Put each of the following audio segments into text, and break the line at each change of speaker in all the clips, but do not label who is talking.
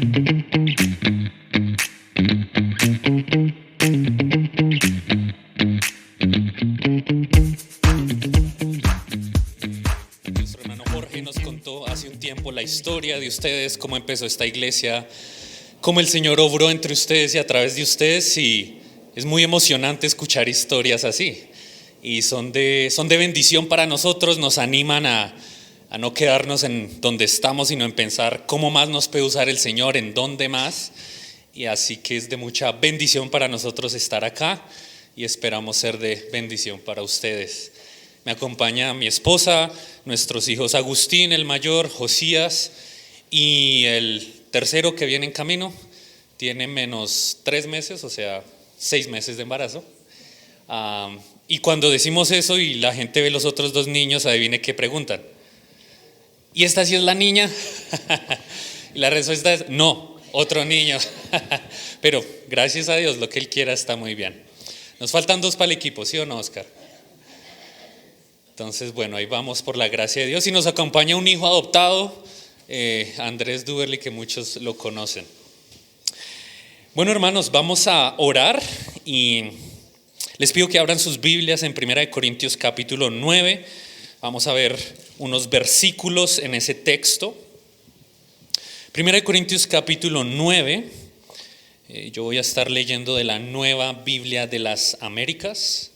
Nuestro hermano Jorge nos contó hace un tiempo la historia de ustedes, cómo empezó esta iglesia, cómo el Señor obró entre ustedes y a través de ustedes, y es muy emocionante escuchar historias así. Y son de bendición para nosotros, nos animan a no quedarnos en donde estamos, sino en pensar cómo más nos puede usar el Señor, en dónde más. Y así que es de mucha bendición para nosotros estar acá y esperamos ser de bendición para ustedes. Me acompaña mi esposa, nuestros hijos Agustín, el mayor, Josías, y el tercero que viene en camino. Tiene menos 3 meses, o sea, 6 meses de embarazo. Y cuando decimos eso y la gente ve los otros 2 niños, adivine qué preguntan. ¿Y esta sí es la niña? Y la respuesta es no, otro niño. Pero gracias a Dios, lo que Él quiera está muy bien. Nos faltan 2 para el equipo, ¿sí o no, Oscar? Entonces, bueno, ahí vamos por la gracia de Dios. Y nos acompaña un hijo adoptado, Andrés Duberly, que muchos lo conocen. Bueno, hermanos, vamos a orar y les pido que abran sus Biblias en 1 Corintios capítulo 9. Vamos a ver unos versículos en ese texto. 1 Corintios capítulo 9. Yo voy a estar leyendo de la Nueva Biblia de las Américas.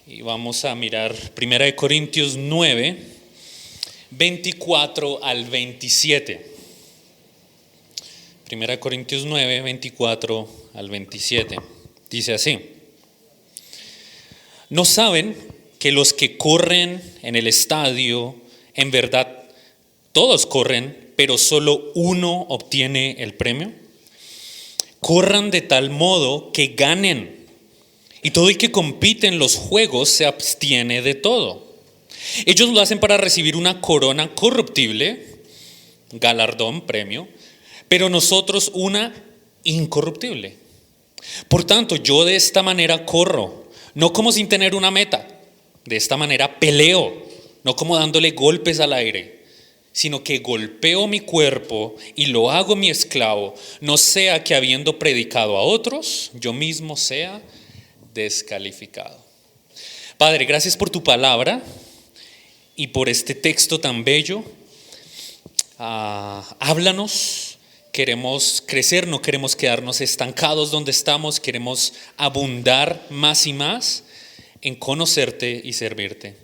Y vamos a mirar 1 Corintios 9, 24 al 27. 1 Corintios 9, 24 al 27. Dice así: ¿no saben que los que corren en el estadio, en verdad todos corren, pero solo uno obtiene el premio? Corran de tal modo que ganen. Y todo el que compite en los juegos se abstiene de todo. Ellos lo hacen para recibir una corona corruptible, galardón, premio, pero nosotros una incorruptible. Por tanto, yo de esta manera corro, no como sin tener una meta. De esta manera peleo, no como dándole golpes al aire, sino que golpeo mi cuerpo y lo hago mi esclavo, no sea que habiendo predicado a otros, yo mismo sea descalificado. Padre, gracias por tu palabra y por este texto tan bello. Háblanos, queremos crecer, no queremos quedarnos estancados donde estamos, queremos abundar más y más en conocerte y servirte.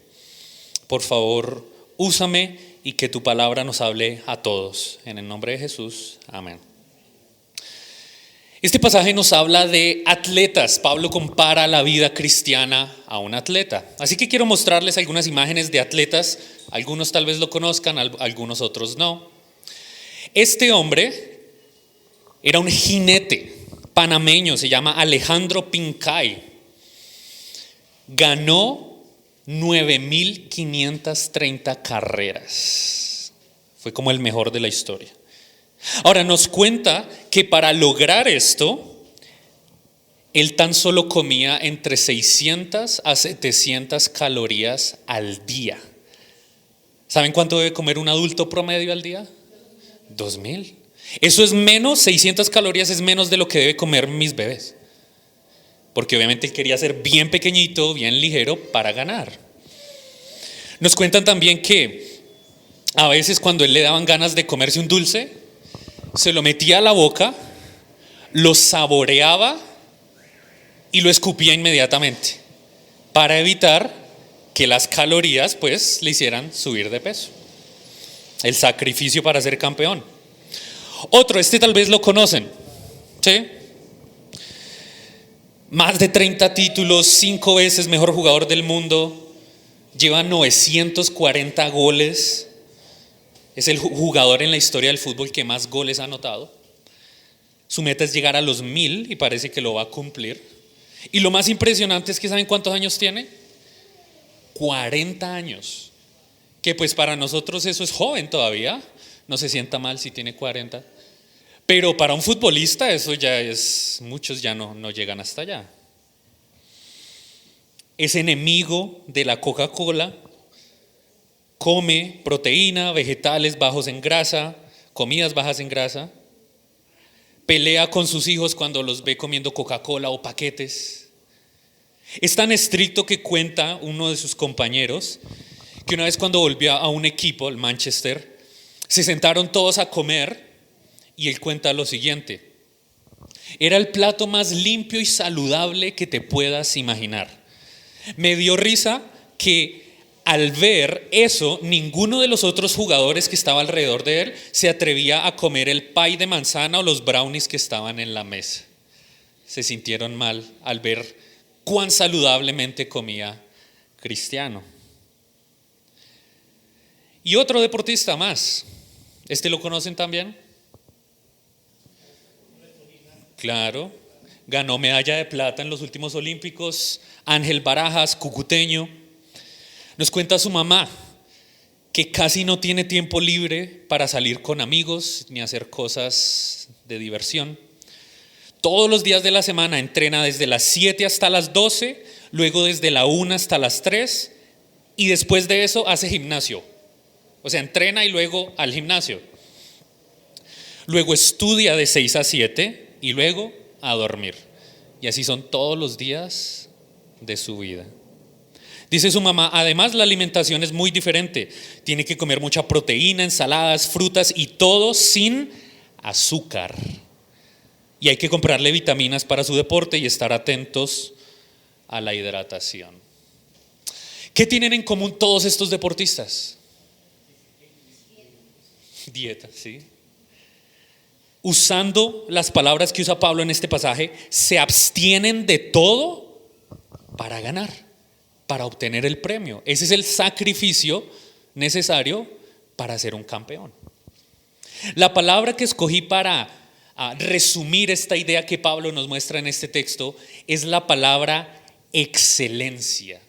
Por favor, úsame y que tu palabra nos hable a todos. En el nombre de Jesús, amén. Este pasaje nos habla de atletas. Pablo compara la vida cristiana a un atleta. Así que quiero mostrarles algunas imágenes de atletas. Algunos tal vez lo conozcan, algunos otros no. Este hombre era un jinete panameño, se llama Alejandro Pincay. Ganó 9.530 carreras. Fue como el mejor de la historia. Ahora nos cuenta que para lograr esto, él tan solo comía entre 600 a 700 calorías al día. ¿Saben cuánto debe comer un adulto promedio al día? 2.000. Eso es menos, 600 calorías es menos de lo que debe comer mis bebés. Porque obviamente él quería ser bien pequeñito, bien ligero para ganar. Nos cuentan también que a veces cuando él le daban ganas de comerse un dulce, se lo metía a la boca, lo saboreaba y lo escupía inmediatamente para evitar que las calorías pues le hicieran subir de peso. El sacrificio para ser campeón. Otro, este tal vez lo conocen, ¿sí? Más de 30 títulos, 5 veces mejor jugador del mundo, lleva 940 goles. Es el jugador en la historia del fútbol que más goles ha anotado. Su meta es llegar a los 1.000 y parece que lo va a cumplir. Y lo más impresionante es que ¿saben cuántos años tiene? 40 años. Que pues para nosotros eso es joven todavía. No se sienta mal si tiene 40. Pero para un futbolista eso ya es, muchos ya no llegan hasta allá. Es enemigo de la Coca-Cola. Come proteína, vegetales bajos en grasa, comidas bajas en grasa, pelea con sus hijos cuando los ve comiendo Coca-Cola o paquetes. Es tan estricto que cuenta uno de sus compañeros que una vez cuando volvió a un equipo, el Manchester, se sentaron todos a comer y él cuenta lo siguiente: era el plato más limpio y saludable que te puedas imaginar. Me dio risa que al ver eso, ninguno de los otros jugadores que estaba alrededor de él se atrevía a comer el pie de manzana o los brownies que estaban en la mesa. Se sintieron mal al ver cuán saludablemente comía Cristiano. Y otro deportista más. ¿Este lo conocen también? Claro. Ganó medalla de plata en los últimos Olímpicos. Ángel Barajas, cucuteño. Nos cuenta su mamá que casi no tiene tiempo libre para salir con amigos ni hacer cosas de diversión. Todos los días de la semana entrena desde las 7 hasta las 12, luego desde la 1 hasta las 3 y después de eso hace gimnasio. O sea, entrena y luego al gimnasio. Luego estudia de 6 a 7 y luego a dormir. Y así son todos los días de su vida. Dice su mamá, además la alimentación es muy diferente. Tiene que comer mucha proteína, ensaladas, frutas y todo sin azúcar. Y hay que comprarle vitaminas para su deporte y estar atentos a la hidratación. ¿Qué tienen en común todos estos deportistas? Dieta, ¿sí? Usando las palabras que usa Pablo en este pasaje, se abstienen de todo para ganar, para obtener el premio. Ese es el sacrificio necesario para ser un campeón. La palabra que escogí para resumir esta idea que Pablo nos muestra en este texto es la palabra excelencia.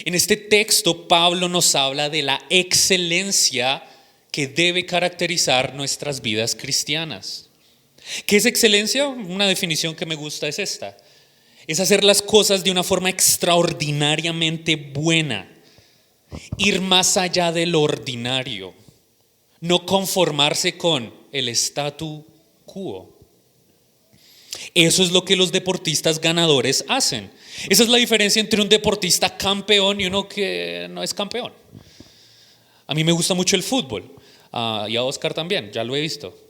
En este texto Pablo nos habla de la excelencia que debe caracterizar nuestras vidas cristianas. ¿Qué es excelencia? Una definición que me gusta es esta: es hacer las cosas de una forma extraordinariamente buena, ir más allá del ordinario, no conformarse con el statu quo. Eso es lo que los deportistas ganadores hacen. Esa es la diferencia entre un deportista campeón y uno que no es campeón. A mí me gusta mucho el fútbol, y a Oscar también, ya lo he visto.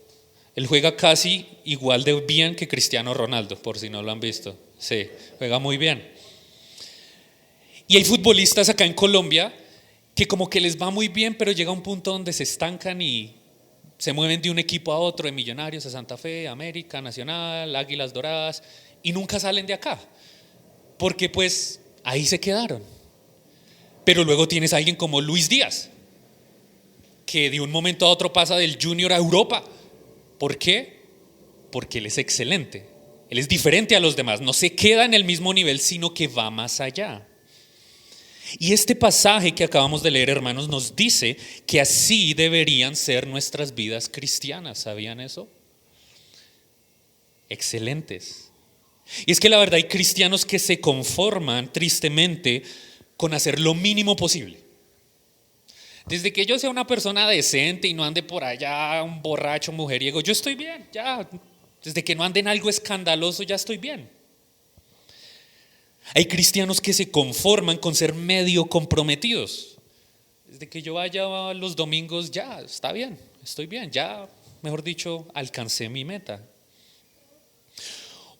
Él juega casi igual de bien que Cristiano Ronaldo, por si no lo han visto. Sí, juega muy bien. Y hay futbolistas acá en Colombia que como que les va muy bien, pero llega un punto donde se estancan y se mueven de un equipo a otro, de Millonarios a Santa Fe, América, Nacional, Águilas Doradas, y nunca salen de acá, porque pues ahí se quedaron. Pero luego tienes a alguien como Luis Díaz, que de un momento a otro pasa del Junior a Europa. ¿Por qué? Porque él es excelente. Él es diferente a los demás, no se queda en el mismo nivel, sino que va más allá. Y este pasaje que acabamos de leer, hermanos, nos dice que así deberían ser nuestras vidas cristianas. ¿Sabían eso? Excelentes. Y es que la verdad hay cristianos que se conforman tristemente con hacer lo mínimo posible. Desde que yo sea una persona decente y no ande por allá un borracho, mujeriego, yo estoy bien, ya. Desde que no ande en algo escandaloso, ya estoy bien. Hay cristianos que se conforman con ser medio comprometidos. Desde que yo vaya los domingos, ya, está bien, estoy bien, ya, mejor dicho, alcancé mi meta.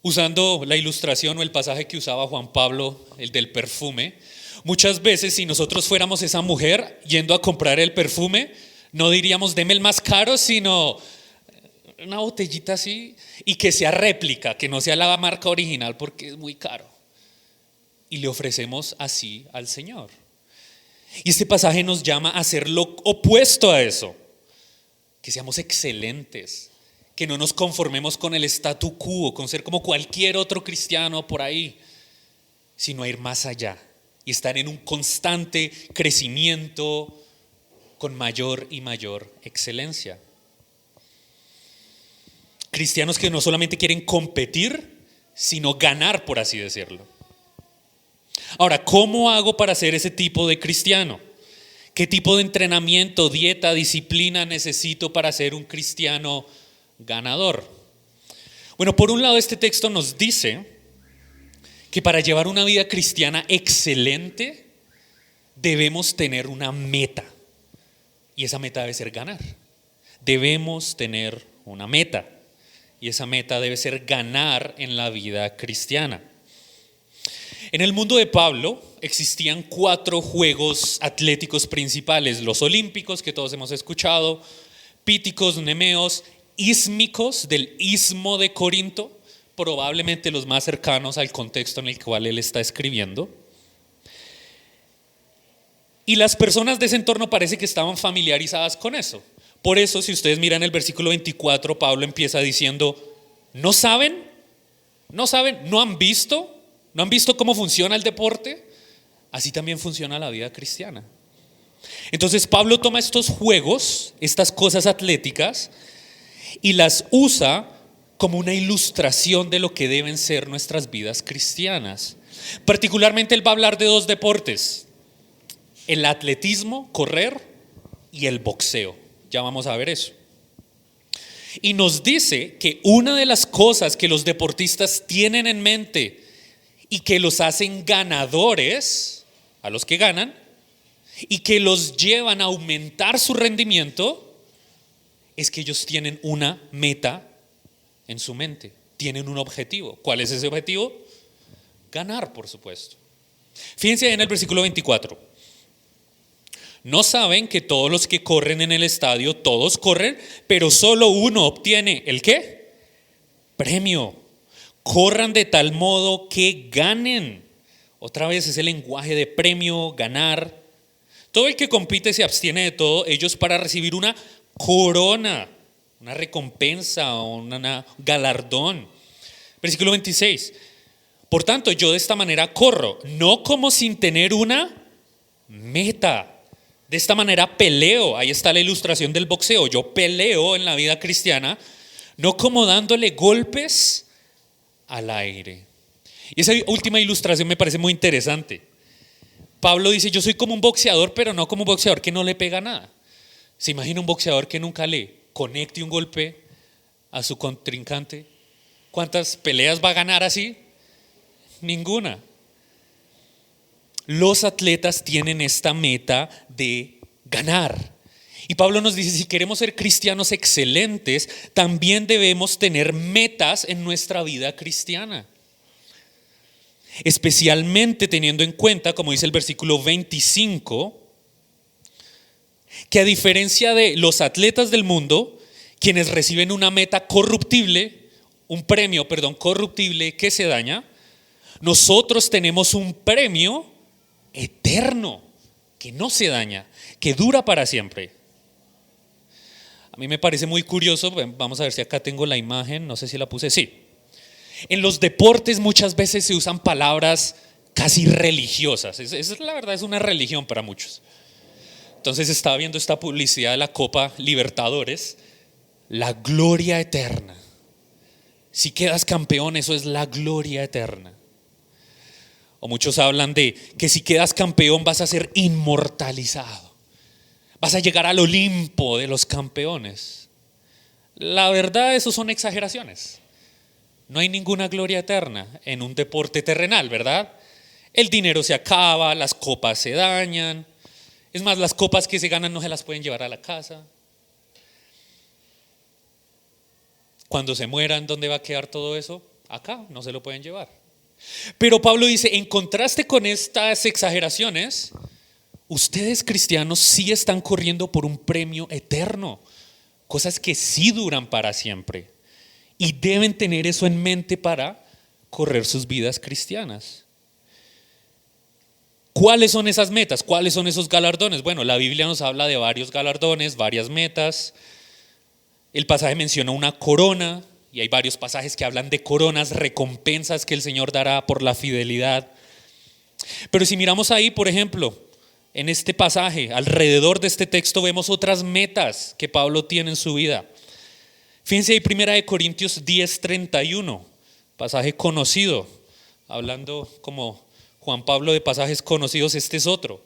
Usando la ilustración o el pasaje que usaba Juan Pablo, el del perfume, muchas veces si nosotros fuéramos esa mujer yendo a comprar el perfume, no diríamos deme el más caro, sino una botellita así y que sea réplica, que no sea la marca original porque es muy caro. Y le ofrecemos así al Señor. Y este pasaje nos llama a hacer lo opuesto a eso, que seamos excelentes, que no nos conformemos con el statu quo, con ser como cualquier otro cristiano por ahí, sino a ir más allá y estar en un constante crecimiento con mayor y mayor excelencia. Cristianos que no solamente quieren competir, sino ganar, por así decirlo. Ahora, ¿cómo hago para ser ese tipo de cristiano? ¿Qué tipo de entrenamiento, dieta, disciplina necesito para ser un cristiano ganador? Bueno, por un lado este texto nos dice que para llevar una vida cristiana excelente debemos tener una meta. Y esa meta debe ser ganar. Debemos tener una meta. Y esa meta debe ser ganar en la vida cristiana. En el mundo de Pablo existían 4 juegos atléticos principales: los olímpicos, que todos hemos escuchado, píticos, nemeos, ísmicos del istmo de Corinto, probablemente los más cercanos al contexto en el cual él está escribiendo. Y las personas de ese entorno parece que estaban familiarizadas con eso. Por eso, si ustedes miran el versículo 24, Pablo empieza diciendo: ¿no saben? ¿No saben? ¿No han visto? ¿No han visto cómo funciona el deporte? Así también funciona la vida cristiana. Entonces Pablo toma estos juegos, estas cosas atléticas, y las usa como una ilustración de lo que deben ser nuestras vidas cristianas. Particularmente él va a hablar de 2 deportes: el atletismo, correr, y el boxeo. Ya vamos a ver eso. Y nos dice que una de las cosas que los deportistas tienen en mente y que los hacen ganadores, a los que ganan, y que los llevan a aumentar su rendimiento, es que ellos tienen una meta en su mente, tienen un objetivo. ¿Cuál es ese objetivo? Ganar, por supuesto. Fíjense en el versículo 24. ¿No saben que todos los que corren en el estadio, todos corren, pero solo uno obtiene ¿el qué? Premio. Corran de tal modo que ganen. Otra vez es el lenguaje de premio, ganar. Todo el que compite se abstiene de todo, ellos para recibir una corona, una recompensa o un galardón. Versículo 26. Por tanto, yo de esta manera corro, no como sin tener una meta. De esta manera peleo. Ahí está la ilustración del boxeo. Yo peleo en la vida cristiana, no como dándole golpes al aire. Y esa última ilustración me parece muy interesante. Pablo dice: yo soy como un boxeador, pero no como un boxeador que no le pega nada. ¿Se imagina un boxeador que nunca le conecte un golpe a su contrincante? ¿Cuántas peleas va a ganar así? Ninguna. Los atletas tienen esta meta de ganar. Y Pablo nos dice: si queremos ser cristianos excelentes, también debemos tener metas en nuestra vida cristiana. Especialmente teniendo en cuenta, como dice el versículo 25, que a diferencia de los atletas del mundo, quienes reciben una meta corruptible, un premio, corruptible que se daña, nosotros tenemos un premio eterno que no se daña, que dura para siempre. A mí me parece muy curioso. Vamos a ver si acá tengo la imagen, no sé si la puse, sí. En los deportes muchas veces se usan palabras casi religiosas. La verdad es una religión para muchos. Entonces estaba viendo esta publicidad de la Copa Libertadores, la gloria eterna. Si quedas campeón, eso es la gloria eterna. O muchos hablan de que si quedas campeón vas a ser inmortalizado, vas a llegar al Olimpo de los campeones. La verdad, eso son exageraciones. No hay ninguna gloria eterna en un deporte terrenal, ¿verdad? El dinero se acaba, las copas se dañan. Es más, las copas que se ganan no se las pueden llevar a la casa. Cuando se mueran, ¿dónde va a quedar todo eso? Acá, no se lo pueden llevar. Pero Pablo dice: en contraste con estas exageraciones, ustedes cristianos sí están corriendo por un premio eterno, cosas que sí duran para siempre, y deben tener eso en mente para correr sus vidas cristianas. ¿Cuáles son esas metas? ¿Cuáles son esos galardones? Bueno, la Biblia nos habla de varios galardones, varias metas. El pasaje menciona una corona, y hay varios pasajes que hablan de coronas, recompensas que el Señor dará por la fidelidad. Pero si miramos ahí, por ejemplo, en este pasaje, alrededor de este texto vemos otras metas que Pablo tiene en su vida. Fíjense ahí, 1 Corintios 10:31, pasaje conocido. Hablando como Juan Pablo de pasajes conocidos, este es otro.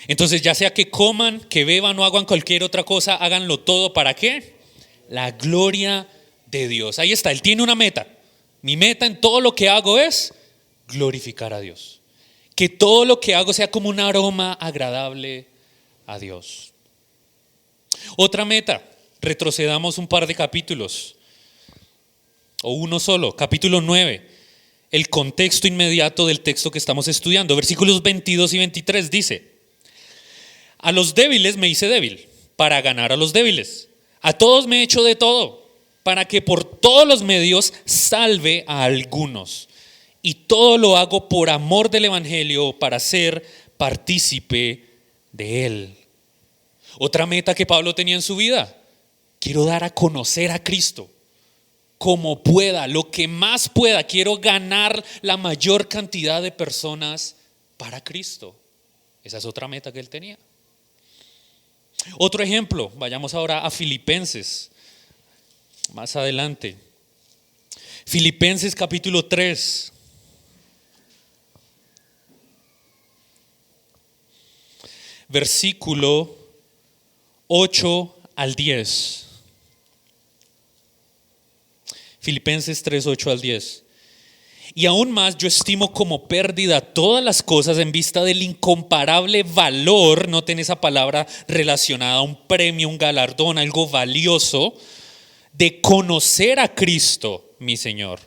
Entonces, ya sea que coman, que beban o hagan cualquier otra cosa, háganlo todo. ¿Para qué? La gloria de Dios. Ahí está, Él tiene una meta. Mi meta en todo lo que hago es glorificar a Dios. Que todo lo que hago sea como un aroma agradable a Dios. Otra meta, retrocedamos un par de capítulos, o uno solo, capítulo 9, el contexto inmediato del texto que estamos estudiando. Versículos 22 y 23 dice: a los débiles me hice débil para ganar a los débiles. A todos me he hecho de todo, para que por todos los medios salve a algunos. Y todo lo hago por amor del evangelio, para ser partícipe de él. Otra meta que Pablo tenía en su vida: quiero dar a conocer a Cristo como pueda, lo que más pueda. Quiero ganar la mayor cantidad de personas para Cristo. Esa es otra meta que él tenía. Otro ejemplo, vayamos ahora a Filipenses, más adelante. Filipenses capítulo 3. Versículo 8 al 10. Filipenses 3, 8 al 10. Y aún más yo estimo como pérdida todas las cosas en vista del incomparable valor, noten esa palabra relacionada a un premio, un galardón, algo valioso, de conocer a Cristo, mi Señor.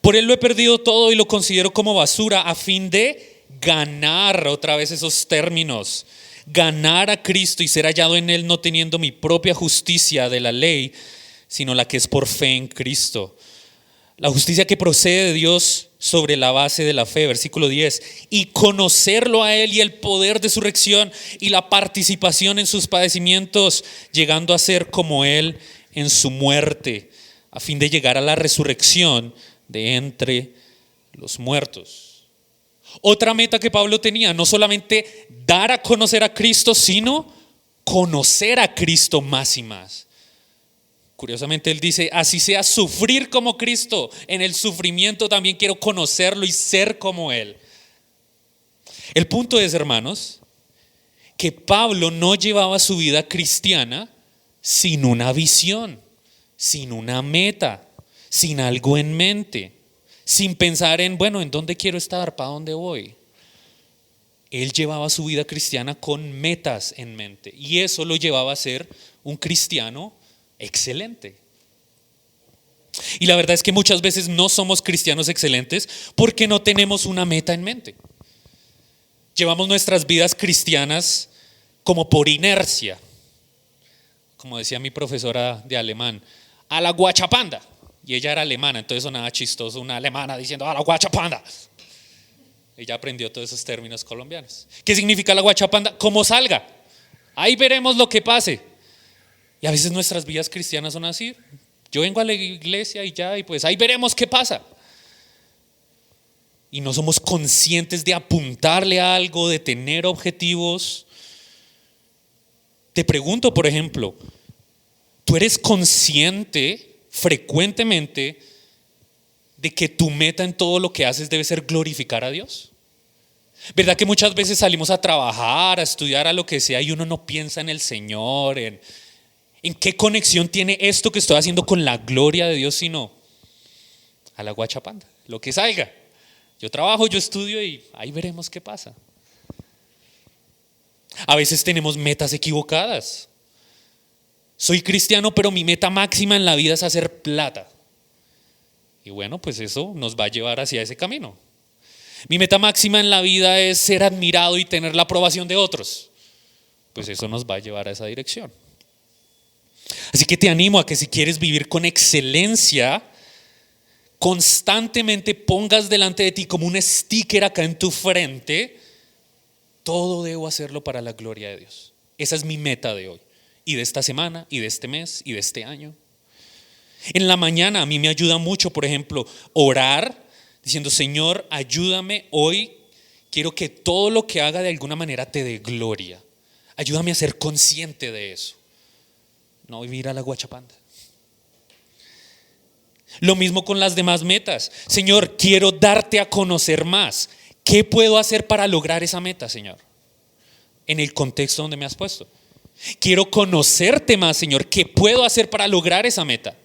Por Él lo he perdido todo y lo considero como basura, a fin de ganar, otra vez esos términos, ganar a Cristo y ser hallado en Él, no teniendo mi propia justicia de la ley, sino la que es por fe en Cristo. La justicia que procede de Dios sobre la base de la fe, versículo 10, y conocerlo a Él y el poder de su resurrección y la participación en sus padecimientos, llegando a ser como Él en su muerte, a fin de llegar a la resurrección de entre los muertos. Otra meta que Pablo tenía, no solamente dar a conocer a Cristo, sino conocer a Cristo más y más. Curiosamente él dice: así sea sufrir como Cristo, en el sufrimiento también quiero conocerlo y ser como Él. El punto es, hermanos, que Pablo no llevaba su vida cristiana sin una visión, sin una meta, sin algo en mente, sin pensar en, bueno, ¿en dónde quiero estar? ¿Para dónde voy? Él llevaba su vida cristiana con metas en mente, y eso lo llevaba a ser un cristiano excelente. Y la verdad es que muchas veces no somos cristianos excelentes porque no tenemos una meta en mente. Llevamos nuestras vidas cristianas como por inercia. Como decía mi profesora de alemán, a la guachapanda. Y ella era alemana, entonces sonaba chistoso una alemana diciendo a la guachapanda. Ella aprendió todos esos términos colombianos. ¿Qué significa la guachapanda? Como salga. Ahí veremos lo que pase. Y a veces nuestras vidas cristianas son así. Yo vengo a la iglesia y ya, y pues ahí veremos qué pasa. Y no somos conscientes de apuntarle a algo, de tener objetivos. Te pregunto, por ejemplo, ¿tú eres consciente frecuentemente de que tu meta en todo lo que haces debe ser glorificar a Dios? ¿Verdad que muchas veces salimos a trabajar, a estudiar, a lo que sea, y uno no piensa en el Señor, en qué conexión tiene esto que estoy haciendo con la gloria de Dios, sino a la guachapanda, lo que salga? Yo trabajo, yo estudio y ahí veremos qué pasa. A veces tenemos metas equivocadas. Soy cristiano, pero mi meta máxima en la vida es hacer plata. Y bueno, pues eso nos va a llevar hacia ese camino. Mi meta máxima en la vida es ser admirado y tener la aprobación de otros. Pues eso nos va a llevar a esa dirección. Así que te animo a que si quieres vivir con excelencia, constantemente pongas delante de ti como un sticker acá en tu frente: todo debo hacerlo para la gloria de Dios. Esa es mi meta de hoy, y de esta semana, y de este mes, y de este año. En la mañana a mí me ayuda mucho, por ejemplo, orar diciendo: Señor, ayúdame hoy, quiero que todo lo que haga de alguna manera te dé gloria. Ayúdame a ser consciente de eso. No vivir a la guachapanda. Lo mismo con las demás metas. Señor, quiero darte a conocer más. ¿Qué puedo hacer para lograr esa meta, Señor? en el contexto donde me has puesto. Quiero conocerte más, Señor. ¿Qué puedo hacer para lograr esa meta?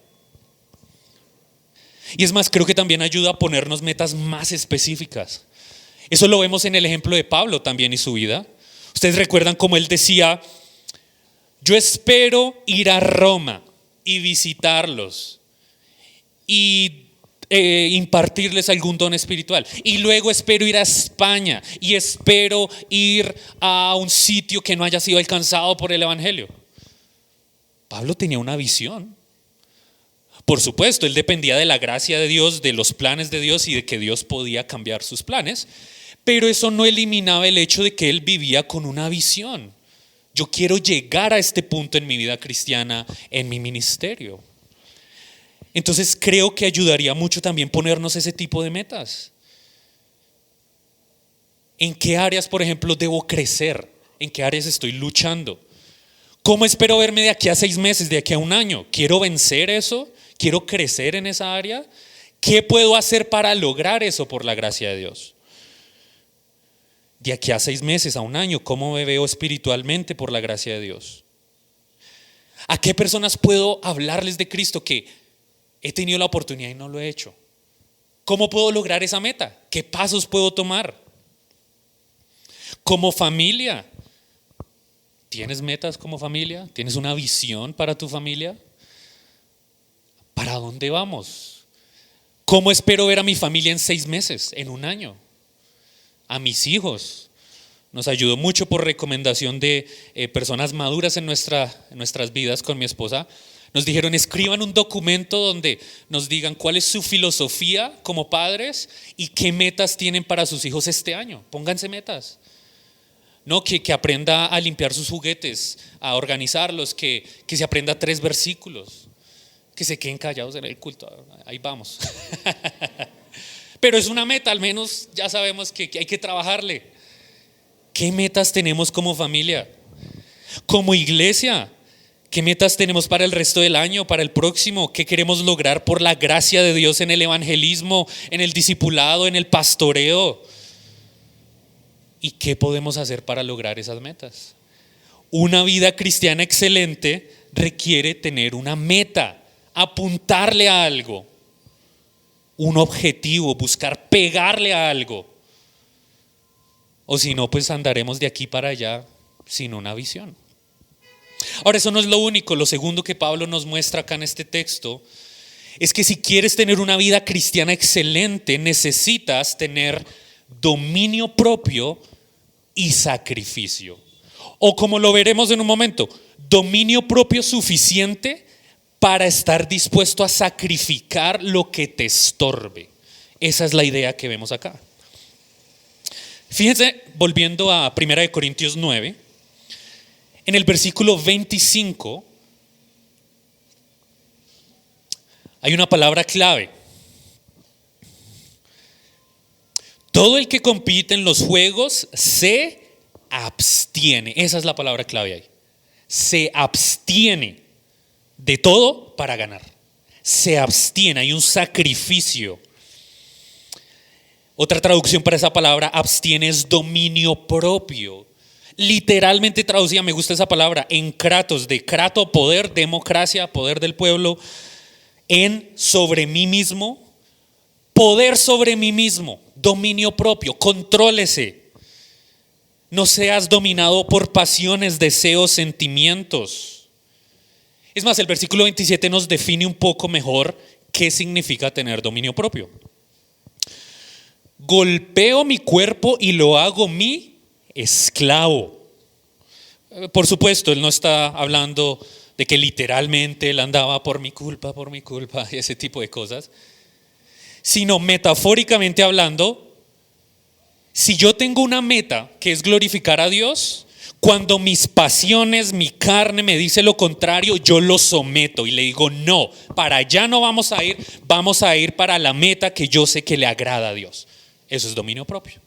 Y es más, creo que también ayuda a ponernos metas más específicas. Eso lo vemos en el ejemplo de Pablo también y su vida. Ustedes recuerdan cómo él decía: yo espero ir a Roma y visitarlos y impartirles algún don espiritual. Y luego espero ir a España y espero ir a un sitio que no haya sido alcanzado por el evangelio. Pablo tenía una visión. Por supuesto, él dependía de la gracia de Dios, de los planes de Dios y de que Dios podía cambiar sus planes. Pero eso no eliminaba el hecho de que él vivía con una visión. Yo quiero llegar a este punto en mi vida cristiana, en mi ministerio. Entonces creo que ayudaría mucho también ponernos ese tipo de metas. ¿En qué áreas, por ejemplo, debo crecer? ¿En qué áreas estoy luchando? ¿Cómo espero verme de aquí a 6 meses, de aquí a un año? ¿Quiero vencer eso? ¿Quiero crecer en esa área? ¿Qué puedo hacer para lograr eso por la gracia de Dios? De aquí a 6 meses, a un año, ¿cómo me veo espiritualmente por la gracia de Dios? ¿A qué personas puedo hablarles de Cristo que he tenido la oportunidad y no lo he hecho? ¿Cómo puedo lograr esa meta? ¿Qué pasos puedo tomar? Como familia, ¿tienes metas como familia? ¿Tienes una visión para tu familia? ¿Para dónde vamos? ¿Cómo espero ver a mi familia en 6 meses, en un año? A mis hijos. Nos ayudó mucho por recomendación de personas maduras en nuestras vidas con mi esposa. Nos dijeron: escriban un documento donde nos digan cuál es su filosofía como padres y qué metas tienen para sus hijos este año. Pónganse metas. No, que aprenda a limpiar sus juguetes, a organizarlos, que se aprenda 3 versículos, que se queden callados en el culto. Ahí vamos. Pero es una meta, al menos ya sabemos que hay que trabajarle. ¿Qué metas tenemos como familia? Como iglesia, ¿qué metas tenemos para el resto del año, para el próximo? ¿Qué queremos lograr por la gracia de Dios en el evangelismo, en el discipulado, en el pastoreo? ¿Y qué podemos hacer para lograr esas metas? Una vida cristiana excelente requiere tener una meta, apuntarle a algo, un objetivo, buscar pegarle a algo. O si no, pues andaremos de aquí para allá sin una visión. Ahora, eso no es lo único. Lo segundo que Pablo nos muestra acá en este texto es que si quieres tener una vida cristiana excelente, necesitas tener dominio propio y sacrificio. O como lo veremos en un momento, dominio propio suficiente para estar dispuesto a sacrificar lo que te estorbe. Esa es la idea que vemos acá. Fíjense, volviendo a 1 Corintios 9, en el versículo 25 hay una palabra clave. Todo el que compite en los juegos se abstiene. Esa es la palabra clave ahí. Se abstiene de todo para ganar. Se abstiene, hay un sacrificio. Otra traducción para esa palabra abstiene es dominio propio. Literalmente traducida, me gusta esa palabra, en kratos, de krato, poder, democracia, poder del pueblo, en sobre mí mismo, poder sobre mí mismo, dominio propio, contrólese. No seas dominado por pasiones, deseos, sentimientos. Es más, el versículo 27 nos define un poco mejor qué significa tener dominio propio. Golpeo mi cuerpo y lo hago mi esclavo. Por supuesto, él no está hablando de que literalmente él andaba por mi culpa, y ese tipo de cosas, sino metafóricamente hablando, si yo tengo una meta que es glorificar a Dios, cuando mis pasiones, mi carne me dice lo contrario, yo lo someto y le digo: no, para allá no vamos a ir para la meta que yo sé que le agrada a Dios. Eso es dominio propio.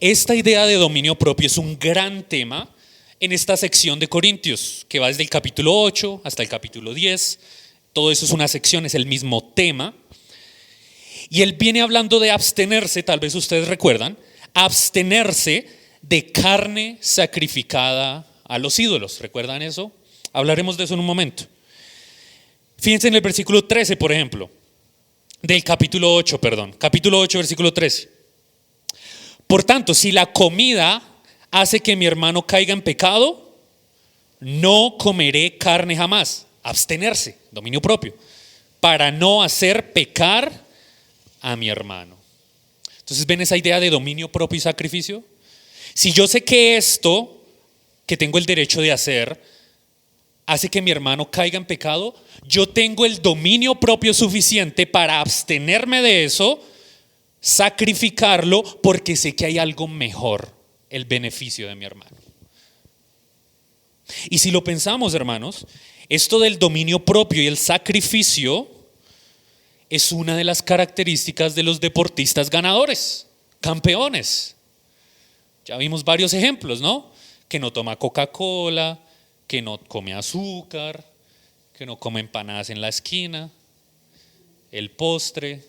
Esta idea de dominio propio es un gran tema en esta sección de Corintios, que va desde el capítulo 8 hasta el capítulo 10. Todo eso es una sección, es el mismo tema. Y él viene hablando de abstenerse, tal vez ustedes recuerdan, abstenerse de carne sacrificada a los ídolos. ¿Recuerdan eso? Hablaremos de eso en un momento. Fíjense en el versículo 13, por ejemplo, del capítulo 8, capítulo 8, versículo 13. Por tanto, si la comida hace que mi hermano caiga en pecado, no comeré carne jamás. Abstenerse, dominio propio, para no hacer pecar a mi hermano. Entonces, ¿ven esa idea de dominio propio y sacrificio? Si yo sé que esto que tengo el derecho de hacer hace que mi hermano caiga en pecado, yo tengo el dominio propio suficiente para abstenerme de eso, sacrificarlo, porque sé que hay algo mejor, el beneficio de mi hermano. Y si lo pensamos, hermanos, esto del dominio propio y el sacrificio es una de las características de los deportistas ganadores, campeones. Ya vimos varios ejemplos, ¿no? Que no toma Coca-Cola, que no come azúcar, que no come empanadas en la esquina, el postre.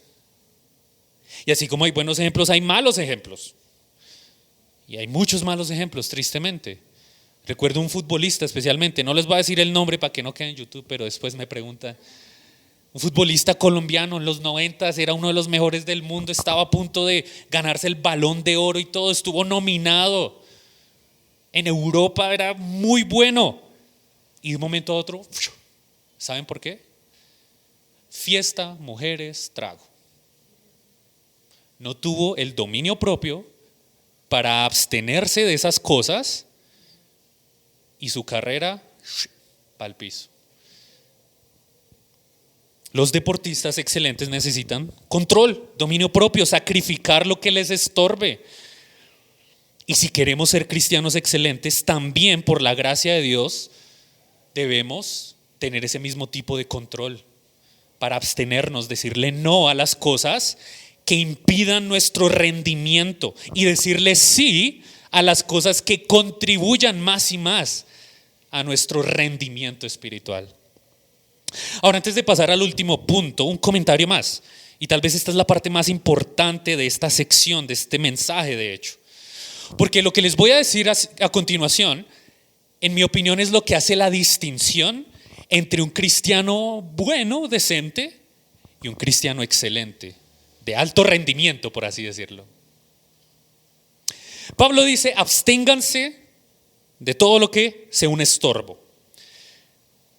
Y así como hay buenos ejemplos, hay malos ejemplos. Y hay muchos malos ejemplos, tristemente. Recuerdo un futbolista especialmente, no les voy a decir el nombre para que no quede en YouTube, pero después me preguntan. Un futbolista colombiano en los 90 era uno de los mejores del mundo, estaba a punto de ganarse el Balón de Oro y todo, estuvo nominado. En Europa era muy bueno. Y de un momento a otro, ¿saben por qué? Fiesta, mujeres, trago. No tuvo el dominio propio para abstenerse de esas cosas y su carrera pa'l piso. Los deportistas excelentes necesitan control, dominio propio, sacrificar lo que les estorbe. Y si queremos ser cristianos excelentes, también por la gracia de Dios debemos tener ese mismo tipo de control para abstenernos, decirle no a las cosas que impidan nuestro rendimiento y decirle sí a las cosas que contribuyan más y más a nuestro rendimiento espiritual. Ahora, antes de pasar al último punto, un comentario más. Y tal vez esta es la parte más importante de esta sección, de este mensaje, de hecho. Porque lo que les voy a decir a continuación, en mi opinión, es lo que hace la distinción entre un cristiano bueno, decente, y un cristiano excelente, de alto rendimiento, por así decirlo. Pablo dice: absténganse de todo lo que sea un estorbo.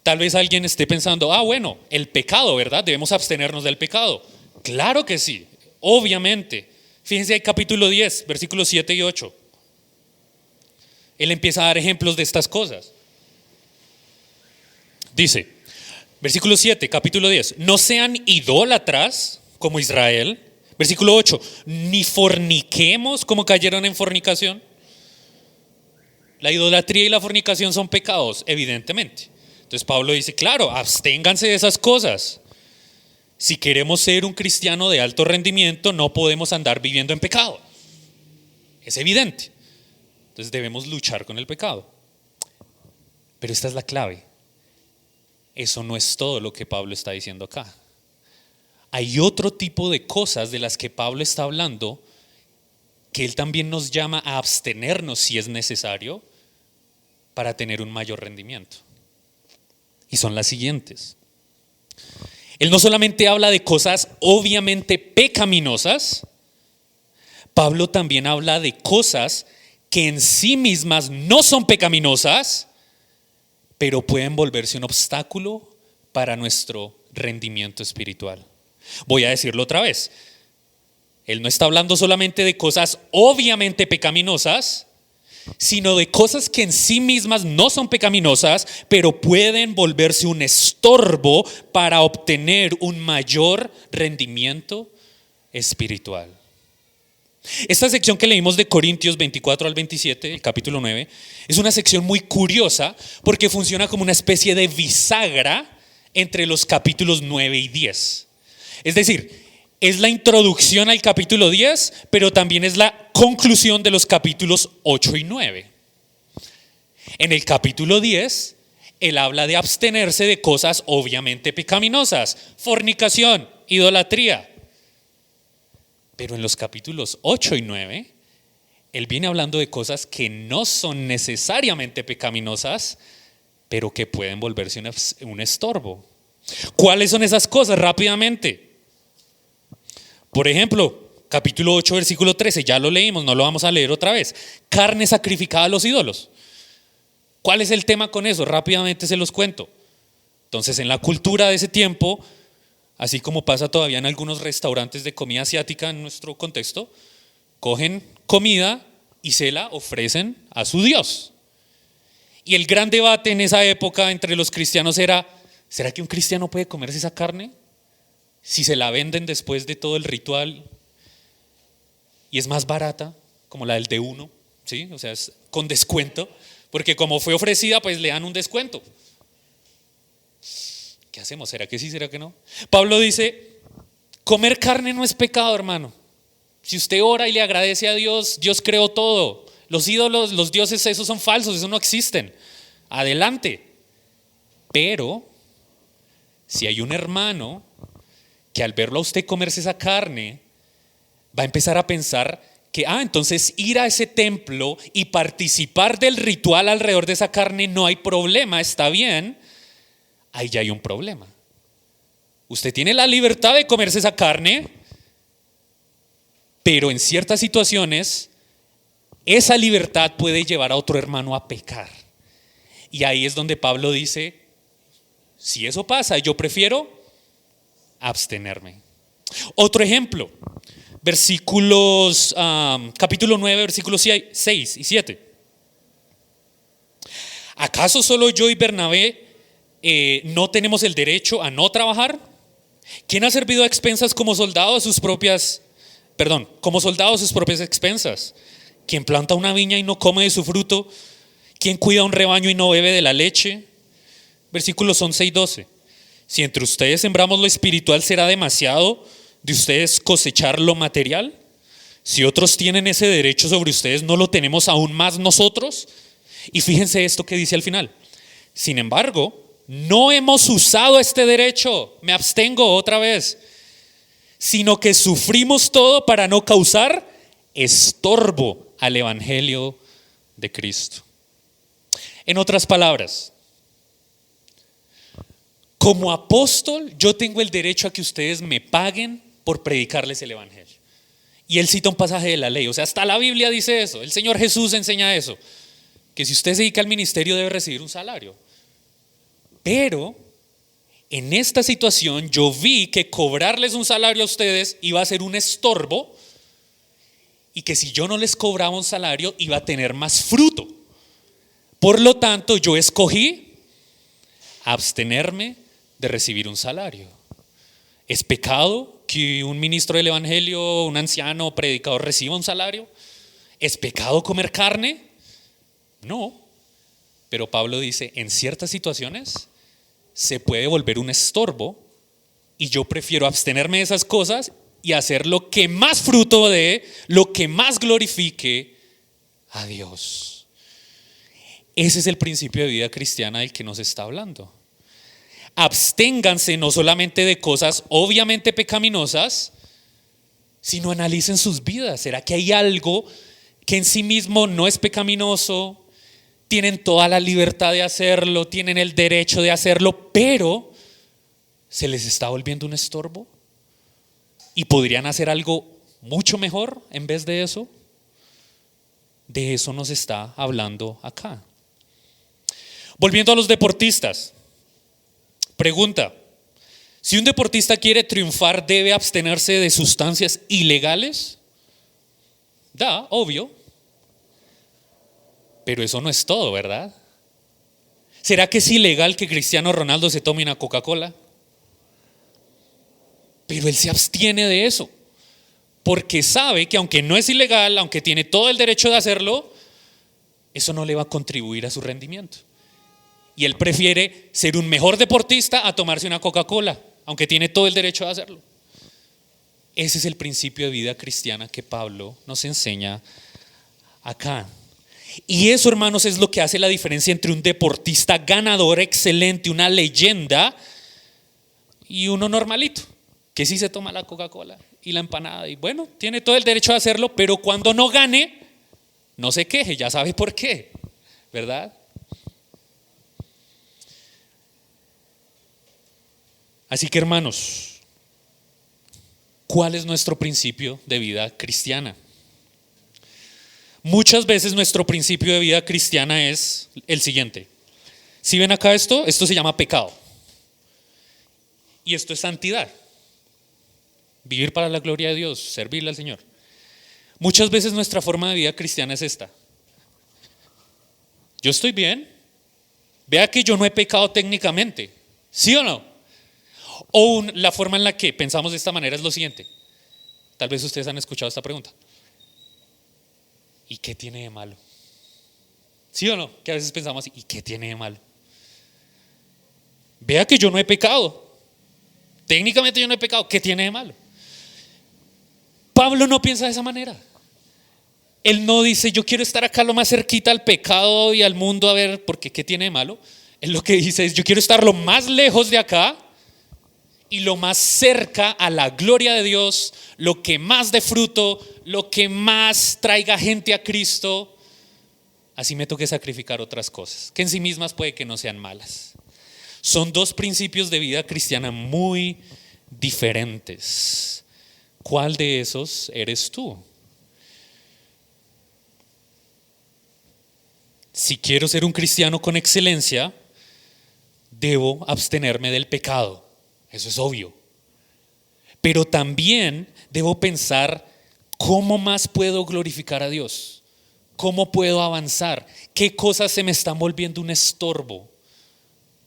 Tal vez alguien esté pensando: bueno, el pecado, ¿verdad? Debemos abstenernos del pecado. Claro que sí, obviamente. Fíjense ahí capítulo 10, versículos 7 y 8. Él empieza a dar ejemplos de estas cosas. Dice, versículo 7, capítulo 10: no sean idólatras como Israel. Versículo 8, ni forniquemos como cayeron en fornicación. La idolatría y la fornicación son pecados, evidentemente. Entonces Pablo dice, claro, absténganse de esas cosas. Si queremos ser un cristiano de alto rendimiento, no podemos andar viviendo en pecado. Es evidente. Entonces debemos luchar con el pecado. Pero esta es la clave. Eso no es todo lo que Pablo está diciendo acá. Hay otro tipo de cosas de las que Pablo está hablando que él también nos llama a abstenernos si es necesario para tener un mayor rendimiento. Y son las siguientes. Él no solamente habla de cosas obviamente pecaminosas, Pablo también habla de cosas que en sí mismas no son pecaminosas, pero pueden volverse un obstáculo para nuestro rendimiento espiritual. Voy a decirlo otra vez. Él no está hablando solamente de cosas obviamente pecaminosas, sino de cosas que en sí mismas no son pecaminosas, pero pueden volverse un estorbo para obtener un mayor rendimiento espiritual. Esta sección que leímos de Corintios 24 al 27, el capítulo 9, es una sección muy curiosa porque funciona como una especie de bisagra entre los capítulos 9 y 10. Es decir, es la introducción al capítulo 10, pero también es la conclusión de los capítulos 8 y 9. En el capítulo 10, él habla de abstenerse de cosas obviamente pecaminosas, fornicación, idolatría. Pero en los capítulos 8 y 9, Él viene hablando de cosas que no son necesariamente pecaminosas, pero que pueden volverse un estorbo. ¿Cuáles son esas cosas? Rápidamente. Por ejemplo, capítulo 8, versículo 13, ya lo leímos, no lo vamos a leer otra vez. Carne sacrificada a los ídolos. ¿Cuál es el tema con eso? Rápidamente se los cuento. Entonces, en la cultura de ese tiempo, así como pasa todavía en algunos restaurantes de comida asiática en nuestro contexto, cogen comida y se la ofrecen a su Dios. Y el gran debate en esa época entre los cristianos era, ¿será que un cristiano puede comerse esa carne? Si se la venden después de todo el ritual y es más barata, como la del D1, ¿sí? O sea, es con descuento, porque como fue ofrecida, pues le dan un descuento. ¿Qué hacemos? ¿Será que sí? ¿Será que no? Pablo dice, comer carne no es pecado, hermano. Si usted ora y le agradece a Dios, Dios creó todo. Los ídolos, los dioses, esos son falsos, esos no existen. Adelante. Pero si hay un hermano que al verlo a usted comerse esa carne, va a empezar a pensar que, entonces ir a ese templo y participar del ritual alrededor de esa carne no hay problema, está bien. Ahí ya hay un problema. Usted tiene la libertad de comerse esa carne, pero en ciertas situaciones esa libertad puede llevar a otro hermano a pecar. Y ahí es donde Pablo dice, si eso pasa, yo prefiero abstenerme. Otro ejemplo, capítulo 9, versículos 6 y 7. ¿Acaso solo yo y Bernabé no tenemos el derecho a no trabajar? ¿Quién ha servido a expensas como soldado a sus propias expensas? ¿Quién planta una viña y no come de su fruto? ¿Quién cuida un rebaño y no bebe de la leche? Versículos 11 y 12. Si entre ustedes sembramos lo espiritual, ¿será demasiado de ustedes cosechar lo material? Si otros tienen ese derecho sobre ustedes, ¿no lo tenemos aún más nosotros? Y fíjense esto que dice al final. Sin embargo, no hemos usado este derecho, me abstengo otra vez, sino que sufrimos todo para no causar estorbo al evangelio de Cristo. En otras palabras, como apóstol, yo tengo el derecho a que ustedes me paguen por predicarles el evangelio. Y él cita un pasaje de la ley, o sea, hasta la Biblia dice eso, el Señor Jesús enseña eso, que si usted se dedica al ministerio debe recibir un salario. Pero en esta situación yo vi que cobrarles un salario a ustedes iba a ser un estorbo y que si yo no les cobraba un salario iba a tener más fruto. Por lo tanto, yo escogí abstenerme de recibir un salario. ¿Es pecado que un ministro del evangelio, un anciano, predicador reciba un salario? ¿Es pecado comer carne? No. Pero Pablo dice, en ciertas situaciones se puede volver un estorbo y yo prefiero abstenerme de esas cosas y hacer lo que más fruto dé, lo que más glorifique a Dios. Ese es el principio de vida cristiana del que nos está hablando. Absténganse no solamente de cosas obviamente pecaminosas, sino analicen sus vidas. ¿Será que hay algo que en sí mismo no es pecaminoso? Tienen toda la libertad de hacerlo, tienen el derecho de hacerlo, pero se les está volviendo un estorbo y podrían hacer algo mucho mejor en vez de eso. De eso nos está hablando acá. Volviendo a los deportistas, pregunta: si un deportista quiere triunfar, ¿debe abstenerse de sustancias ilegales? Obvio. Pero eso no es todo, ¿verdad? ¿Será que es ilegal que Cristiano Ronaldo se tome una Coca-Cola? Pero él se abstiene de eso, porque sabe que aunque no es ilegal, aunque tiene todo el derecho de hacerlo, eso no le va a contribuir a su rendimiento. Y él prefiere ser un mejor deportista a tomarse una Coca-Cola, aunque tiene todo el derecho de hacerlo. Ese es el principio de vida cristiana que Pablo nos enseña acá. Y eso, hermanos, es lo que hace la diferencia entre un deportista ganador, excelente, una leyenda, y uno normalito, que sí se toma la Coca-Cola y la empanada, y bueno, tiene todo el derecho de hacerlo, pero cuando no gane, no se queje, ya sabe por qué, ¿verdad? Así que hermanos, ¿cuál es nuestro principio de vida cristiana? Muchas veces nuestro principio de vida cristiana es el siguiente. Si ven acá esto se llama pecado. Y esto es santidad. Vivir para la gloria de Dios, servirle al Señor. Muchas veces nuestra forma de vida cristiana es esta. Yo estoy bien. Vea que yo no he pecado técnicamente. ¿Sí o no? O la forma en la que pensamos de esta manera es lo siguiente. Tal vez ustedes han escuchado esta pregunta. ¿Y qué tiene de malo? ¿Sí o no? Que a veces pensamos así, ¿y qué tiene de malo? Vea que yo no he pecado. Técnicamente yo no he pecado. ¿Qué tiene de malo? Pablo no piensa de esa manera. Él no dice, yo quiero estar acá lo más cerquita al pecado y al mundo a ver, porque ¿qué tiene de malo? Él lo que dice es, yo quiero estar lo más lejos de acá y lo más cerca a la gloria de Dios, lo que más dé fruto, lo que más traiga gente a Cristo. Así me toque sacrificar otras cosas, que en sí mismas puede que no sean malas. Son dos principios de vida cristiana muy diferentes. ¿Cuál de esos eres tú? Si quiero ser un cristiano con excelencia, debo abstenerme del pecado. Eso es obvio. Pero también debo pensar cómo más puedo glorificar a Dios. ¿Cómo puedo avanzar? ¿Qué cosas se me están volviendo un estorbo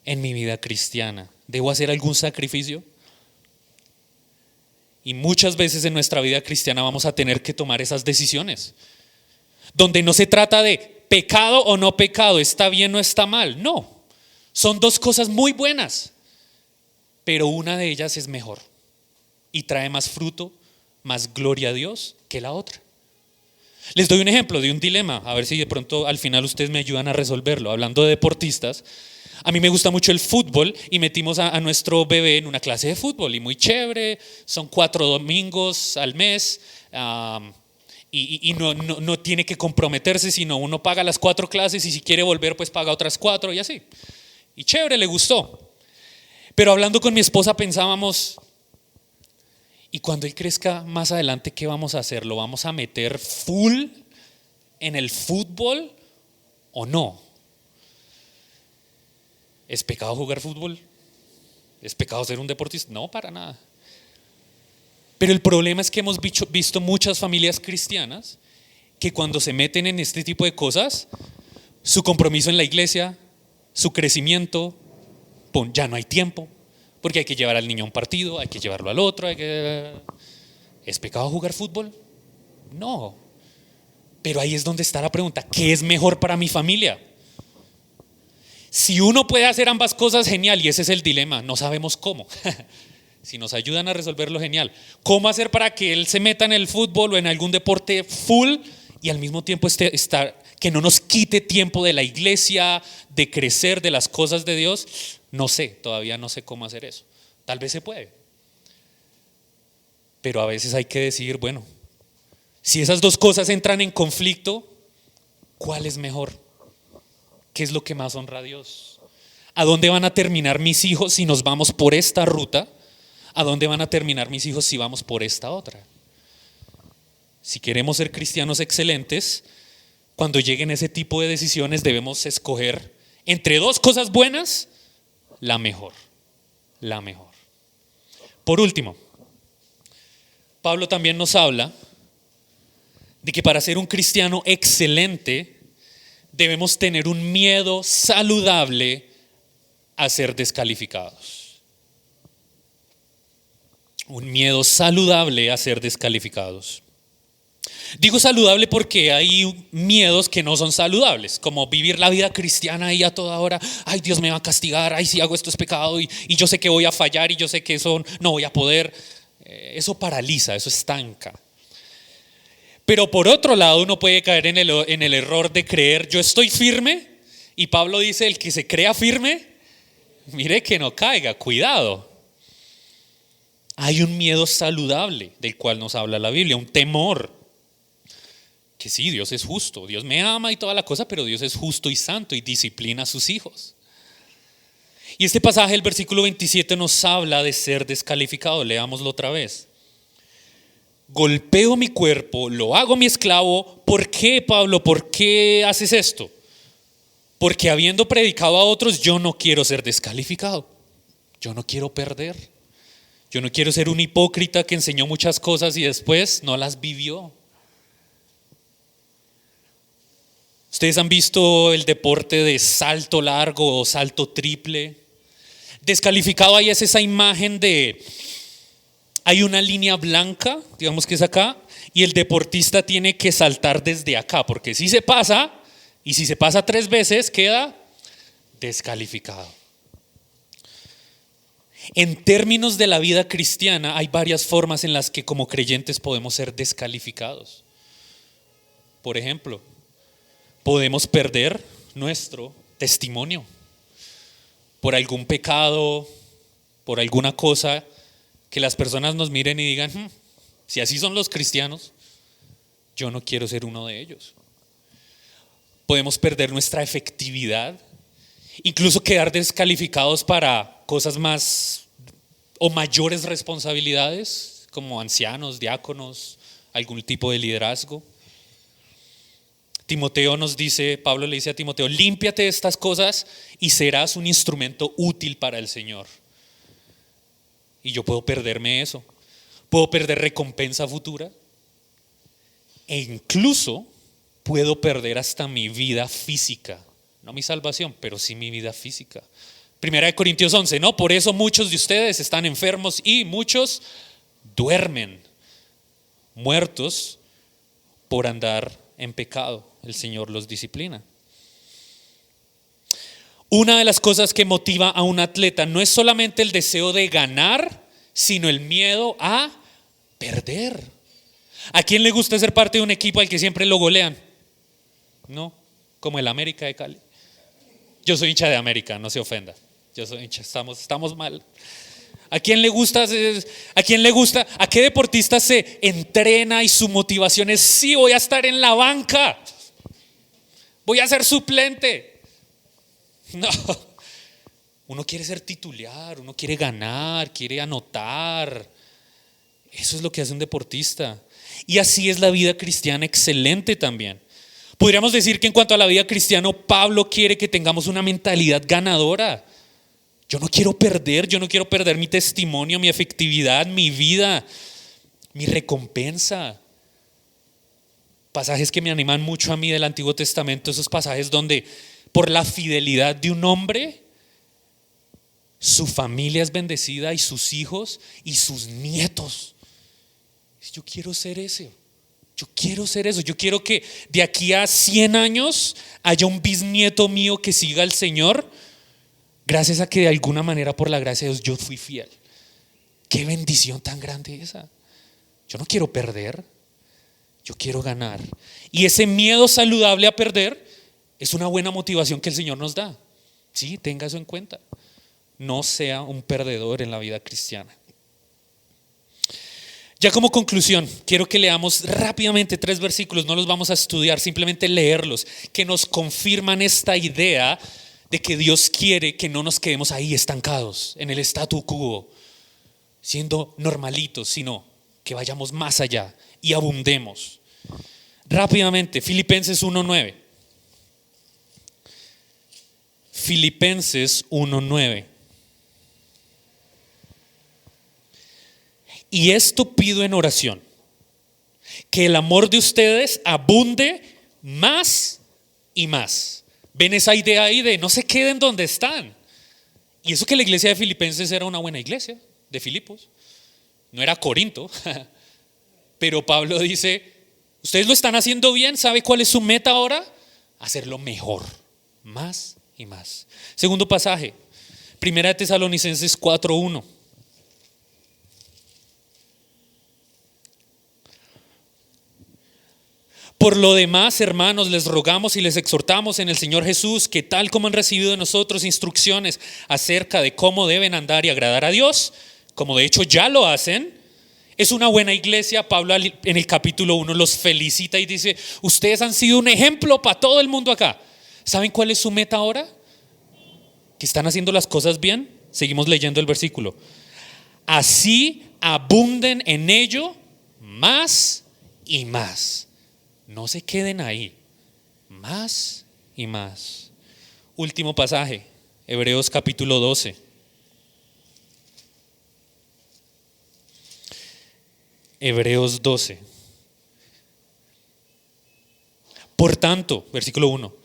en mi vida cristiana? ¿Debo hacer algún sacrificio? Y muchas veces en nuestra vida cristiana vamos a tener que tomar esas decisiones, donde no se trata de pecado o no pecado, está bien o está mal. No, son dos cosas muy buenas, pero una de ellas es mejor y trae más fruto, más gloria a Dios que la otra. Les doy un ejemplo de un dilema, a ver si de pronto al final ustedes me ayudan a resolverlo. Hablando de deportistas, a mí me gusta mucho el fútbol y metimos a nuestro bebé en una clase de fútbol y muy chévere, son 4 domingos al mes y no tiene que comprometerse, sino uno paga las 4 clases y si quiere volver pues paga otras 4 y así. Y chévere, le gustó. Pero hablando con mi esposa pensábamos, ¿y cuando él crezca más adelante qué vamos a hacer? ¿Lo vamos a meter full en el fútbol o no? ¿Es pecado jugar fútbol? ¿Es pecado ser un deportista? No, para nada. Pero el problema es que hemos visto muchas familias cristianas que cuando se meten en este tipo de cosas, su compromiso en la iglesia, su crecimiento, ya no hay tiempo, porque hay que llevar al niño a un partido, hay que llevarlo al otro. ¿Es pecado jugar fútbol? No. Pero ahí es donde está la pregunta, ¿qué es mejor para mi familia? Si uno puede hacer ambas cosas, genial, y ese es el dilema, no sabemos cómo. Si nos ayudan a resolverlo, genial. ¿Cómo hacer para que él se meta en el fútbol o en algún deporte full y al mismo tiempo que no nos quite tiempo de la iglesia, de crecer, de las cosas de Dios? No sé, todavía no sé cómo hacer eso. Tal vez se puede. Pero a veces hay que decidir, bueno, si esas dos cosas entran en conflicto, ¿cuál es mejor? ¿Qué es lo que más honra a Dios? ¿A dónde van a terminar mis hijos si nos vamos por esta ruta? ¿A dónde van a terminar mis hijos si vamos por esta otra? Si queremos ser cristianos excelentes, cuando lleguen ese tipo de decisiones debemos escoger entre dos cosas buenas, la mejor. Por último, Pablo también nos habla de que para ser un cristiano excelente debemos tener un miedo saludable a ser descalificados. Un miedo saludable a ser descalificados. Digo saludable porque hay miedos que no son saludables, como vivir la vida cristiana ahí a toda hora. Ay, Dios me va a castigar, ay, si hago esto es pecado y yo sé que voy a fallar y yo sé que eso no voy a poder. Eso paraliza, eso estanca. Pero por otro lado uno puede caer en el error de creer yo estoy firme, y Pablo dice el que se crea firme, mire que no caiga, cuidado. Hay un miedo saludable del cual nos habla la Biblia, un temor que sí, Dios es justo, Dios me ama y toda la cosa, pero Dios es justo y santo y disciplina a sus hijos. Y este pasaje, el versículo 27, nos habla de ser descalificado. Leámoslo otra vez. Golpeo mi cuerpo, lo hago mi esclavo. ¿Por qué, Pablo? ¿Por qué haces esto? Porque habiendo predicado a otros, yo no quiero ser descalificado. Yo no quiero perder. Yo no quiero ser un hipócrita que enseñó muchas cosas y después no las vivió. Ustedes han visto el deporte de salto largo o salto triple. Descalificado ahí es esa imagen de, hay una línea blanca, digamos que es acá, y el deportista tiene que saltar desde acá, porque si se pasa, y si se pasa 3 veces, queda descalificado. En términos de la vida cristiana, hay varias formas en las que como creyentes podemos ser descalificados. Por ejemplo, podemos perder nuestro testimonio por algún pecado, por alguna cosa que las personas nos miren y digan, si así son los cristianos, yo no quiero ser uno de ellos. Podemos perder nuestra efectividad, incluso quedar descalificados para cosas más o mayores responsabilidades, como ancianos, diáconos, algún tipo de liderazgo. Timoteo nos dice, Pablo le dice a Timoteo, límpiate de estas cosas y serás un instrumento útil para el Señor. Y yo puedo perderme eso, puedo perder recompensa futura e incluso puedo perder hasta mi vida física, no mi salvación, pero sí mi vida física. Primera de Corintios 11, ¿no? Por eso muchos de ustedes están enfermos y muchos duermen, muertos por andar en pecado. El Señor los disciplina. Una de las cosas que motiva a un atleta no es solamente el deseo de ganar, sino el miedo a perder. ¿A quién le gusta ser parte de un equipo al que siempre lo golean? No, como el América de Cali. Yo soy hincha de América, no se ofenda. Yo soy hincha, estamos mal. ¿A quién le gusta? ¿A qué deportista se entrena y su motivación es sí, voy a estar en la banca? Voy a ser suplente. No, uno quiere ser titular, uno quiere ganar, quiere anotar. Eso es lo que hace un deportista. Y así es la vida cristiana excelente también. Podríamos decir que en cuanto a la vida cristiana, Pablo quiere que tengamos una mentalidad ganadora. Yo no quiero perder mi testimonio, mi efectividad, mi vida, mi recompensa. Pasajes que me animan mucho a mí del Antiguo Testamento, esos pasajes donde por la fidelidad de un hombre, su familia es bendecida y sus hijos y sus nietos. Yo quiero ser ese. Yo quiero ser eso. Yo quiero que de aquí a 100 años haya un bisnieto mío que siga al Señor, gracias a que de alguna manera por la gracia de Dios yo fui fiel. Qué bendición tan grande esa. Yo no quiero perder. Yo quiero ganar. Y ese miedo saludable a perder es una buena motivación que el Señor nos da. Sí, tenga eso en cuenta. No sea un perdedor en la vida cristiana. Ya como conclusión, quiero que leamos rápidamente 3 versículos. No los vamos a estudiar, simplemente leerlos, que nos confirman esta idea de que Dios quiere que no nos quedemos ahí estancados en el statu quo, siendo normalitos, sino que vayamos más allá y abundemos. Rápidamente, Filipenses 1:9. Filipenses 1:9. Y esto pido en oración, que el amor de ustedes abunde más y más. ¿Ven esa idea ahí de no se queden donde están? Y eso que la iglesia de Filipenses era una buena iglesia, de Filipos. No era Corinto. Pero Pablo dice, ustedes lo están haciendo bien, ¿sabe cuál es su meta ahora? Hacerlo mejor, más y más. Segundo pasaje, Primera de Tesalonicenses 4:1. Por lo demás, hermanos, les rogamos y les exhortamos en el Señor Jesús que tal como han recibido de nosotros instrucciones acerca de cómo deben andar y agradar a Dios, como de hecho ya lo hacen, Es una buena iglesia. Pablo en el capítulo 1 los felicita y dice: ustedes han sido un ejemplo para todo el mundo acá. ¿Saben cuál es su meta ahora? ¿Que están haciendo las cosas bien? Seguimos leyendo el versículo. Así abunden en ello más y más. No se queden ahí. Más y más. Último pasaje, Hebreos capítulo 12. Hebreos 12. Por tanto, versículo 1.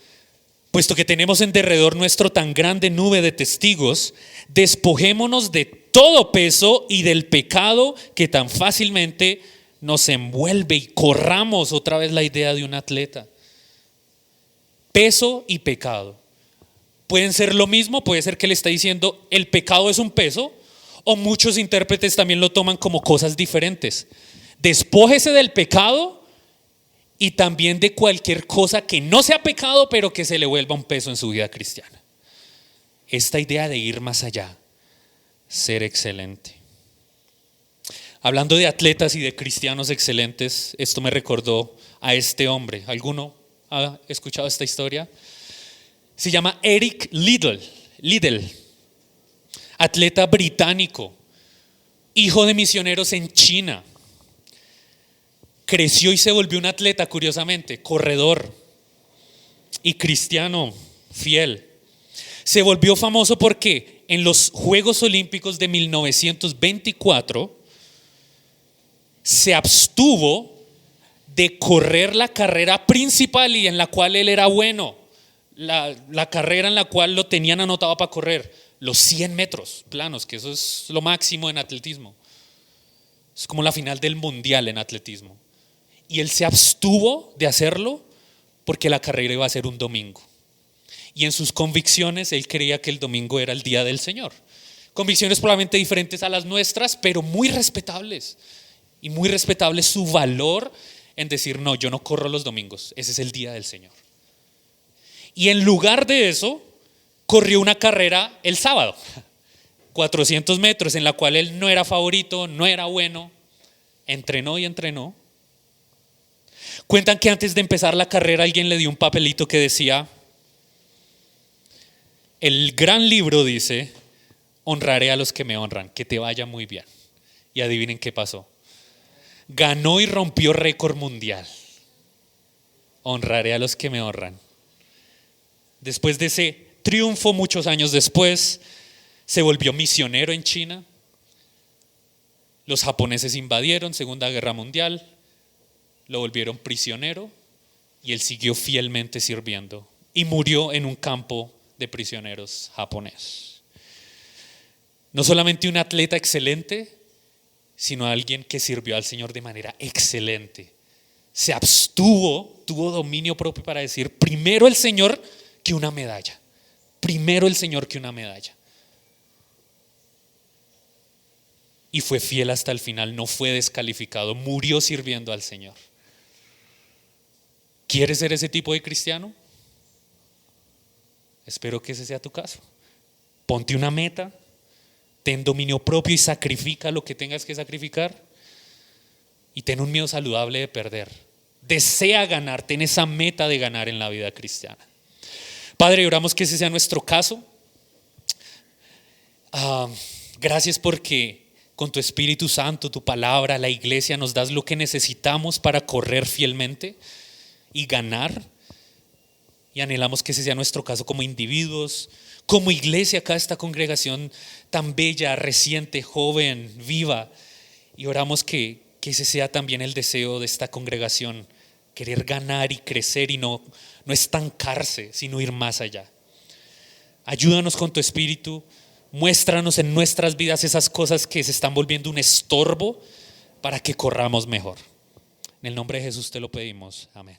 Puesto que tenemos en derredor nuestro tan grande nube de testigos, despojémonos de todo peso y del pecado que tan fácilmente nos envuelve, y corramos otra vez la idea de un atleta. Peso y pecado pueden ser lo mismo. Puede ser que le está diciendo el pecado es un peso, o muchos intérpretes también lo toman como cosas diferentes. Despójese del pecado y también de cualquier cosa que no sea pecado, pero que se le vuelva un peso en su vida cristiana. Esta idea de ir más allá, ser excelente. Hablando de atletas y de cristianos excelentes, esto me recordó a este hombre. ¿Alguno ha escuchado esta historia? Se llama Eric Liddell, atleta británico, hijo de misioneros en China. Creció y se volvió un atleta, curiosamente, corredor y cristiano fiel. Se volvió famoso porque en los Juegos Olímpicos de 1924 se abstuvo de correr la carrera principal y en la cual él era bueno, la carrera en la cual lo tenían anotado para correr, los 100 metros planos, que eso es lo máximo en atletismo. Es como la final del mundial en atletismo. Y él se abstuvo de hacerlo porque la carrera iba a ser un domingo. Y en sus convicciones él creía que el domingo era el día del Señor. Convicciones probablemente diferentes a las nuestras, pero muy respetables. Y muy respetable su valor en decir: no, yo no corro los domingos, ese es el día del Señor. Y en lugar de eso, corrió una carrera el sábado, 400 metros, en la cual él no era favorito, no era bueno. Entrenó y entrenó. Cuentan que antes de empezar la carrera alguien le dio un papelito que decía: el gran libro dice, honraré a los que me honran, que te vaya muy bien. Y adivinen qué pasó. Ganó y rompió récord mundial. Honraré a los que me honran. Después de ese triunfo, muchos años después, se volvió misionero en China. Los japoneses invadieron, Segunda Guerra Mundial, lo volvieron prisionero y él siguió fielmente sirviendo y murió en un campo de prisioneros japonés. No solamente un atleta excelente, sino alguien que sirvió al Señor de manera excelente. Se abstuvo, tuvo dominio propio para decir: primero el Señor que una medalla. Primero el Señor que una medalla. Y fue fiel hasta el final, no fue descalificado, murió sirviendo al Señor. ¿Quieres ser ese tipo de cristiano? Espero que ese sea tu caso. Ponte una meta, ten dominio propio y sacrifica lo que tengas que sacrificar. Y ten un miedo saludable de perder. Desea ganar, ten esa meta de ganar en la vida cristiana. Padre, oramos que ese sea nuestro caso. Gracias porque con tu Espíritu Santo, tu palabra, la iglesia, nos das lo que necesitamos para correr fielmente y ganar. Y anhelamos que ese sea nuestro caso como individuos, como iglesia, acá esta congregación tan bella, reciente, joven, viva. Y oramos que ese sea también el deseo de esta congregación, querer ganar y crecer y no estancarse, sino ir más allá. Ayúdanos con tu Espíritu, muéstranos en nuestras vidas esas cosas que se están volviendo un estorbo para que corramos mejor. En el nombre de Jesús te lo pedimos, amén.